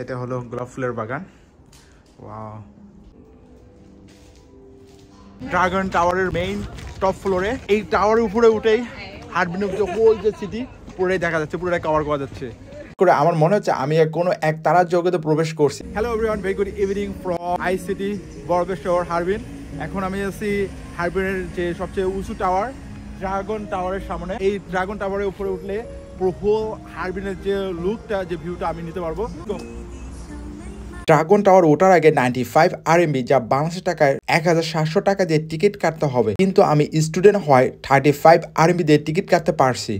এটা হলো গোলাপ ফুলের বাগান। ওয়াও, ড্রাগন টাওয়ারের মেইন টপ ফ্লোরে, এই টাওয়ারের উপরে উঠেই হারবিন অফ দ্য হোল যে সিটি পুরোটাই দেখা যাচ্ছে, পুরোটাই কভার করা যাচ্ছে। করে আমার মনে হচ্ছে আমি কোনো এক তারার জগতে প্রবেশ করছি। Hello everyone, very good evening from ICT বড়বেশ্বর হারবিন। এখন আমি আছি হারবিনের যে সবচেয়ে উঁচু টাওয়ার, ড্রাগন টাওয়ারের সামনে। এই ড্রাগন টাওয়ারের উপরে উঠলে পুরো হোল হারবিনের যে লুকটা, যে ভিউটা আমি নিতে পারবো। ড্রাগন টাওয়ার ওঠার আগে 95 RMB, যা বাংলাদেশ টাকায় 1700 টাকা দিয়ে টিকিট কাটতে হবে, কিন্তু আমি স্টুডেন্ট হয় 35 RMB দিয়ে টিকিট কাটতে পারছি।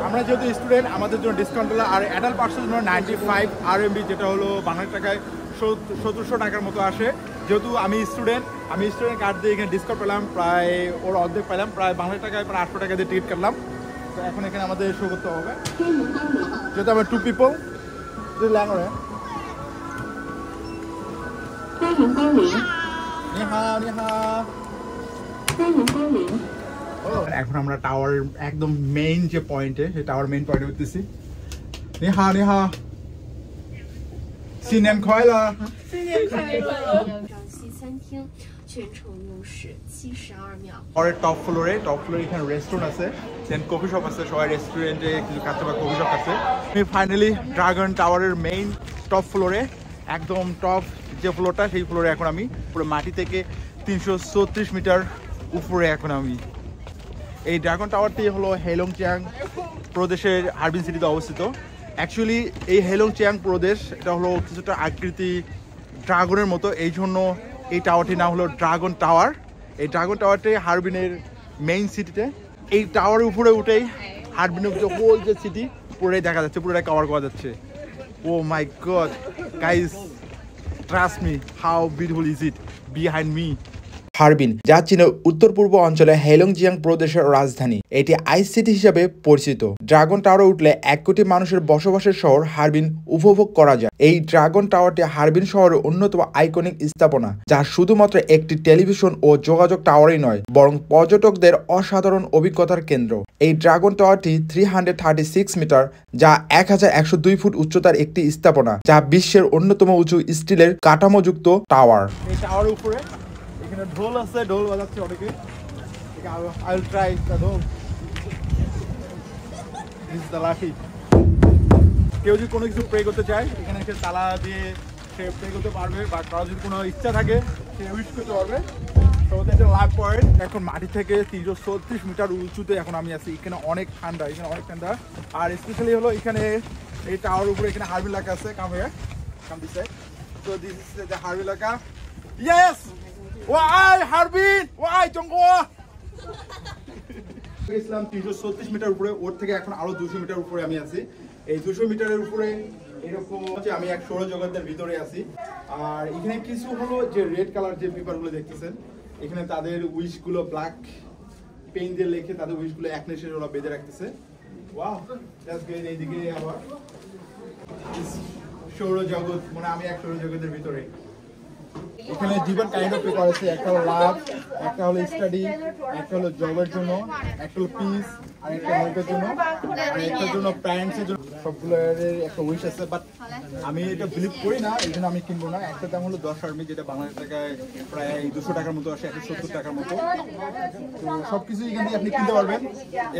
আমরা যেহেতু স্টুডেন্ট, আমাদের জন্য ডিসকাউন্ট হলো, আর অ্যাডাল্ট পার্সনের জন্য 95 RMB, যেটা হলো বাংলাদেশ টাকায় 1700 টাকার মতো আসে। যেহেতু আমি স্টুডেন্ট কার্ড দিয়ে এখানে ডিসকাউন্ট পেলাম, প্রায় ওর অর্ধেক পেলাম, প্রায় বাংলাদেশ টাকায় প্রায় 800 টাকা দিয়ে টিকিট কাটলাম। তো এখন এখানে আমাদের শো করতে হবে, যেহেতু আমরা 2 people ল্যাঙ্গরে। এখন আমরা টাওয়ার একদম মেইন যে পয়েন্টে, সেই টাওয়ার মেইন পয়েন্টে উঠতেছি। নিহা নিহা, সিনেন খয়লা। পরের টপ ফ্লোরে এখানে রেস্টুরেন্ট আছে, দেন কফি শপ আছে, সবাই রেস্টুরেন্টে কিছু খাচ্ছে বা কফি শপ আছে। আমি ফাইনালি ড্রাগন টাওয়ারের মেইন টপ ফ্লোরে, একদম টপ যে ফ্লোরটা, সেই ফ্লোরে এখন আমি পুরো মাটি থেকে 334 মিটার উপরে এখন আমি। এই ড্রাগন টাওয়ারটি হলো হেলংচিয়াং প্রদেশের হারবিন সিটিতে অবস্থিত। অ্যাকচুয়ালি এই হেলংচিয়াং প্রদেশ, এটা হলো কিছুটা আকৃতি ড্রাগনের মতো, এই জন্য এই টাওয়ারটির নাম হলো ড্রাগন টাওয়ার। এই ড্রাগন টাওয়ারটি হারবিনের মেইন সিটিতে। এই টাওয়ারের উপরে উঠেই হারবিন অফ দ্য হোল যে সিটি পুরোটাই দেখা যাচ্ছে, পুরোটাই কভার করা যাচ্ছে। Oh my God guys, trust me, how beautiful is it behind me. Harbin, যা চীনের উত্তর পূর্ব অঞ্চলে হেলংজিয়াং প্রদেশের রাজধানী, এটি আইস সিটি হিসেবে পরিচিত। ড্রাগন টাওয়ারে উঠলে 1 কোটি মানুষের বসবাসের শহর হারবিন উপভোগ করা যায়। এই ড্রাগন টাওয়ারটি হারবিন শহরের অন্যতম আইকনিক স্থাপনা, যা শুধুমাত্র একটি টেলিভিশন ও যোগাযোগ টাওয়ারই নয়, বরং পর্যটকদের অসাধারণ অভিজ্ঞতার কেন্দ্র। এই ড্রাগন টাওয়ারটি 336 মিটার, যা 1102 ফুট উচ্চতার একটি স্থাপনা, যা বিশ্বের অন্যতম উঁচু স্টিলের কাঠামোযুক্ত টাওয়ার। এই টাওয়ারের উপরে এখানে ঢোল আছে, ঢোল বাজাচ্ছে অনেকে। I will try the ঢোল। This is the লাঠি। কেউ যদি কোনো কিছু প্রে করতে চায়, এখানে এসে তালা দিয়ে সে প্রে করতে পারবে, বা কারো যদি কোনো ইচ্ছা থাকে সে উইশ করতে পারবে। তো এটা লাভ পয়েন্ট। এখন মাটি থেকে 334 মিটার উঁচুতে এখন আমি আছি। এখানে অনেক ঠান্ডা, আর স্পেশালি হলো এখানে এই টাওয়ার উপরে এখানে হারবিন লেখা আছে। Come this side. So this is the Harbin লেখা। Yes! Why Harbin? Why জঙ্গো? ইসলাম 334 মিটার উপরে, ওর থেকে এখন আরো 200 মিটার উপরে আমি আছি। এই 200 মিটারের উপরে এরকম হচ্ছে আমি এক সৌরজগতের ভিতরে আছি। আর এখানে কিছু হলো যে রেড কালার যে পেপারগুলো দেখতেছেন, এখানে তাদের উইশ গুলো ব্ল্যাক পেন দিয়ে লিখে তাদের উইশ গুলো এক নেশে ওরা বেঁধে রাখতেছে। Wow, that's great. এইদিকে আবার সৌরজগৎ, মানে আমি এক সৌরজগতের ভিতরে। এখানে ডিফারেন্ট কাইন্ড অফ পেপার আছে, একটা হলো লাভ, একটা হলো স্টাডি, একটা হলো জবের জন্য, একটা হলো পিস, আর একটা হেলথের জন্য, আর একটার জন্য প্যারেন্টসের জন্য। সবগুলোর একটা উইশ আছে, বাট আমি এটা বিলিভ করি না, এই জন্য আমি কিনবো না। একটা দাম হলো 10 RMB, যেটা বাংলাদেশ টাকায় প্রায় 200 টাকার মতো আসে, 170 টাকার মতো। তো সবকিছু এখান থেকে আপনি কিনতে পারবেন,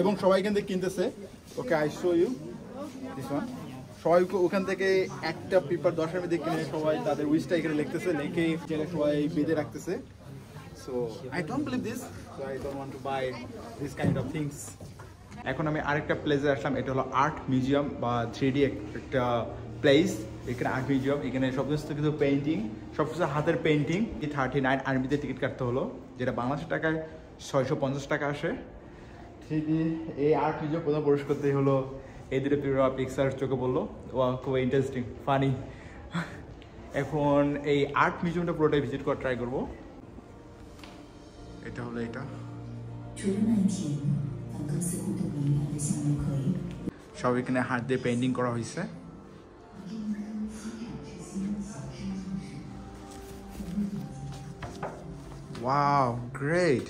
এবং সবাই এখান থেকে কিনতেছে। Okay, I show you this one. সবাই ওখান থেকে একটা পেপার 10 RMB দিয়ে কিনে সবাই তাদের উইশটা এখানে লিখতেছে, লিখে সবাই বেঁধে রাখতেছে। So I don't believe this, so I don't want to buy this kind of things. এখন আমি আরেকটা প্লেসে আসলাম, এটা হলো আর্ট মিউজিয়াম বা 3D একটা প্লেস। এখানে আর্ট মিউজিয়াম, এখানে সমস্ত কিছু পেইন্টিং, সবকিছু হাতের পেইন্টিং। 39 RMB দিয়ে টিকিট কাটতে হলো, যেটা বাংলাদেশ টাকায় 650 টাকা আসে। 3D এই আর্ট মিউজিয়াম প্রথম প্রবেশ করতেই হলো এই দুটো পিকচার চোখে বললো, ও খুব ইন্টারেস্টিং, ফানি। এখন এই আর্ট মিউজিয়ামটা পুরোটাই ভিজিট করার ট্রাই করবো। এটা হলো এটা, সব এখানে হাত দিয়ে পেইন্টিং করা হয়েছে। Wow great.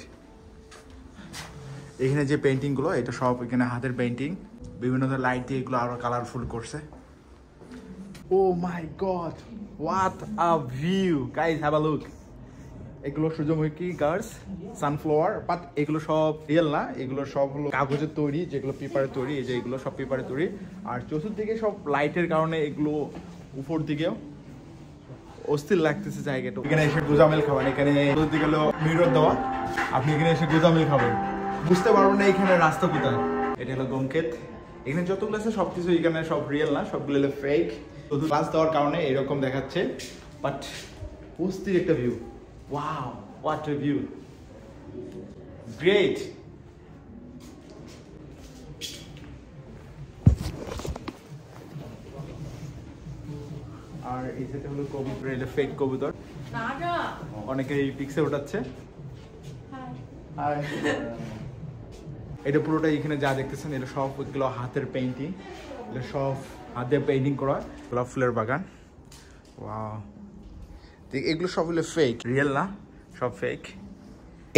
এখানে যে পেইন্টিংগুলো এটা সব এখানে হাতের পেইন্টিং, বিভিন্ন ধরনের লাইট দিয়ে এগুলো আরো কালারফুল করছে। Oh my god, what a view guys, have a look. এগুলো সূর্যমুখী গাছ, সানফ্লাওয়ার, বাট এগুলো সব রিয়েল না, এগুলো সব হলো কাগজের তৈরি, যেগুলো পেপারের তৈরি। এই যে এগুলো সব পেপারের তৈরি। আর চতুর্দিকে সব লাইটের কারণে এগুলো উপর দিকেও অস্থির লাগতেছে জায়গাটা। এখানে এসে গোজামিল খাবেন, এখানে চতুর্দিকে হলো মিরর দেওয়া, আপনি এখানে এসে গোজামিল খাবেন, বুঝতে পারবেন না এখানে রাস্তা কোথায়। এটা হলো গমকেত। এখানে যতগুলো আছে সবকিছু এখানে সব রিয়েল না, সবগুলো হলো ফেক। শুধু গ্লাস দেওয়ার কারণে এরকম দেখাচ্ছে, বাট অস্থির একটা view. Wow, what a view, great. আর এই সাইডে হলো কবুতর, এটা ফেক কবুতর, অনেকে এই পিক্সে ওঠাচ্ছে। এটা পুরোটা এখানে যা দেখতেছেন এটা সব এগুলো হাতের পেইন্টিং, এটা সব হাতে পেইন্টিং করা গোলাপ ফুলের বাগান। ওয়াও, এগুলো সব হলো ফেক, রিয়েল না, সব ফেক।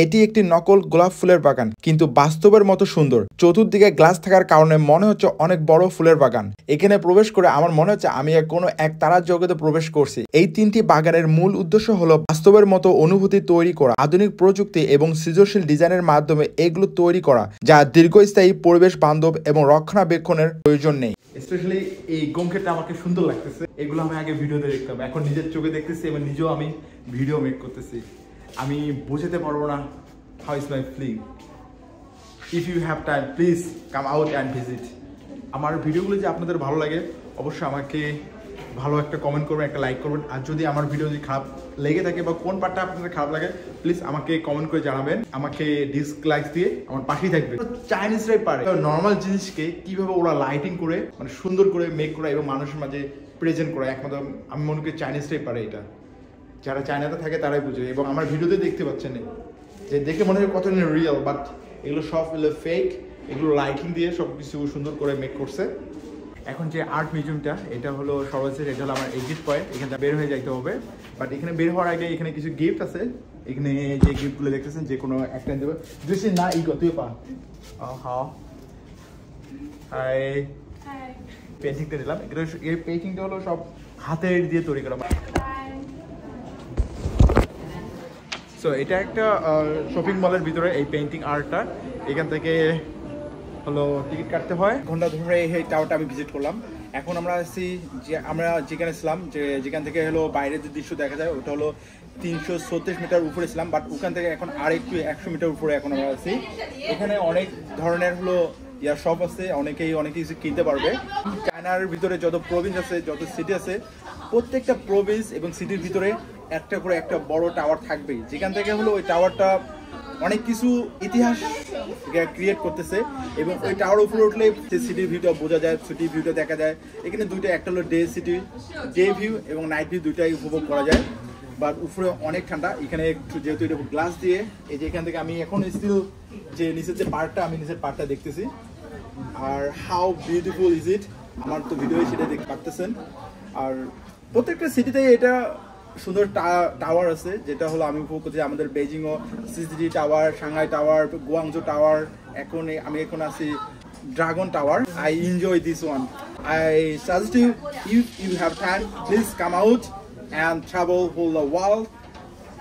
এটি একটি নকল গোলাপ ফুলের বাগান, কিন্তু বাস্তবের মতো সুন্দর। চতুর্দিকে গ্লাস থাকার কারণে মনে হচ্ছে অনেক বড় ফুলের বাগান। এখানে প্রবেশ করে আমার মনে হচ্ছে আমি কোনো এক তারার জগতে প্রবেশ করছি। এই তিনটি বাগানের মূল উদ্দেশ্য হলো বাস্তবের মতো অনুভূতি তৈরি করা, আধুনিক প্রযুক্তি এবং সৃজনশীল ডিজাইনের মাধ্যমে এগুলো তৈরি করা যা দীর্ঘস্থায়ী, পরিবেশ বান্ধব এবং রক্ষণাবেক্ষণের প্রয়োজন নেই। স্পেশালি এই গমকেটটা আমাকে সুন্দর লাগতেছে। এগুলো আমি আগে ভিডিওতে দেখতাম, এখন নিজের চোখে দেখতেছি এবং নিজেও আমি ভিডিও মেক করতেছি। আমি বুঝতে পারবো না how is my feeling. If you have time please come out and visit. আমার ভিডিওগুলো যে আপনাদের ভালো লাগে অবশ্যই আমাকে ভালো একটা কমেন্ট করবেন, একটা লাইক করবেন। আর যদি আমার ভিডিও যদি খারাপ লেগে থাকে বা কোন পার্টটা আপনাদের খারাপ লাগে প্লিজ আমাকে কমেন্ট করে জানাবেন, আমাকে ডিসলাইক দিয়ে আমার পাশেই থাকবে। চাইনিজরাই পারে নর্মাল জিনিসকে কিভাবে ওরা লাইটিং করে মানে সুন্দর করে মেক করা এবং মানুষের মাঝে প্রেজেন্ট করা, একমাত্র আমি মনে করি চাইনিজরাই পারে এটা। যারা চায়নাতে থাকে তারাই বুঝে, এবং আমার ভিডিওতে দেখতে পাচ্ছেন যে দেখে মনে হয় কতটা রিয়েল, বাট এগুলো সব হলো ফেক। এগুলো লাইটিং দিয়ে সব কিছু সুন্দর করে মেক করছে। এখন যে আর্ট মিউজিয়ামটা এটা হলো সর্বশেষ, এটা হলো আমার এক্সিট পয়েন্ট, এখানে বের হয়ে যাইতে হবে। বাট এখানে বের হওয়ার আগে এখানে কিছু গিফট আছে, এখানে যে গিফটগুলো দেখতেছেন যে কোনো একটা দেবে যদি না ই তুই পা। হাই, পেন্টিংটা দিলাম। এই পেন্টিংটা হলো সব হাতের দিয়ে তৈরি করা। সো এটা একটা শপিং মলের ভিতরে এই পেইন্টিং আর্টটা। এখান থেকে হলো টিকিট কাটতে হয়, ঘন্টা ধরে এই টাওয়ারটা আমি ভিজিট করলাম। এখন আমরা আছি যে আমরা যেখানে ছিলাম, যেখান থেকে হলো বাইরের যে দৃশ্য দেখা যায় ওটা হলো 336 মিটার উপরে ছিলাম, বাট ওখান থেকে এখন আর একটু 100 মিটার উপরে এখন আমরা আছি। এখানে অনেক ধরনের হলো ইয়ার শপ আছে, অনেকেই অনেক কিছু কিনতে পারবে। চায়নার ভিতরে যত প্রভিন্স আছে, যত সিটি আছে, প্রত্যেকটা প্রভিন্স এবং সিটির ভিতরে একটা করে একটা বড় টাওয়ার থাকবেই, যেখান থেকে হলো ওই টাওয়ারটা অনেক কিছু ইতিহাস ক্রিয়েট করতেছে। এবং ওই টাওয়ার উপরে উঠলে সিটির ভিউটা বোঝা যায়, সিটির ভিউটা দেখা যায়। এখানে দুইটা, একটা হলো ডে ভিউ এবং নাইট ভিউ, দুইটাই উপভোগ করা যায়। বাট উপরে অনেক ঠান্ডা এখানে, একটু যেহেতু এটা গ্লাস দিয়ে, এই যে এখান থেকে আমি এখন স্টিল যে নিচের যে পার্টটা, আমি নিচের পার্টটা দেখতেছি। আর হাউ বিউটিফুল ইজ ইট, আমার তো ভিডিও সেটা দেখতে পারতেছেন। আর প্রত্যেকটা সিটিতে এটা সুন্দর টাওয়ার আছে, যেটা হলো আমি উপভোগ করছি। আমাদের বেজিংও CCTV tower, Shanghai tower, Guangzhou tower, এখন আমি এখন আছি dragon tower. I enjoy this one. I suggest you, if you have time please come out and travel whole the world.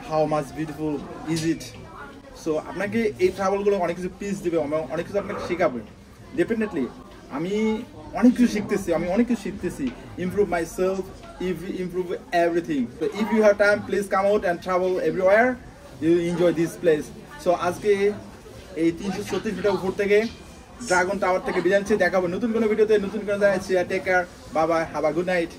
How much beautiful is it? So আপনাকে এই ট্রাভেলগুলো অনেক কিছু piece দিবে, অনেক কিছু আপনাকে শেখাবে। ডেফিনেটলি আমি অনেক কিছু শিখতেছি, improve myself, improve everything. So if you have time please come out and travel everywhere, you will enjoy this place. So আজকে এই 336 মিটার উপর থেকে ড্রাগন টাওয়ার থেকে বিদায় নিচ্ছি। দেখা হবে নতুন কোনো ভিডিওতে, নতুন কোনো জায়গায়। Take care, bye bye, have a good night.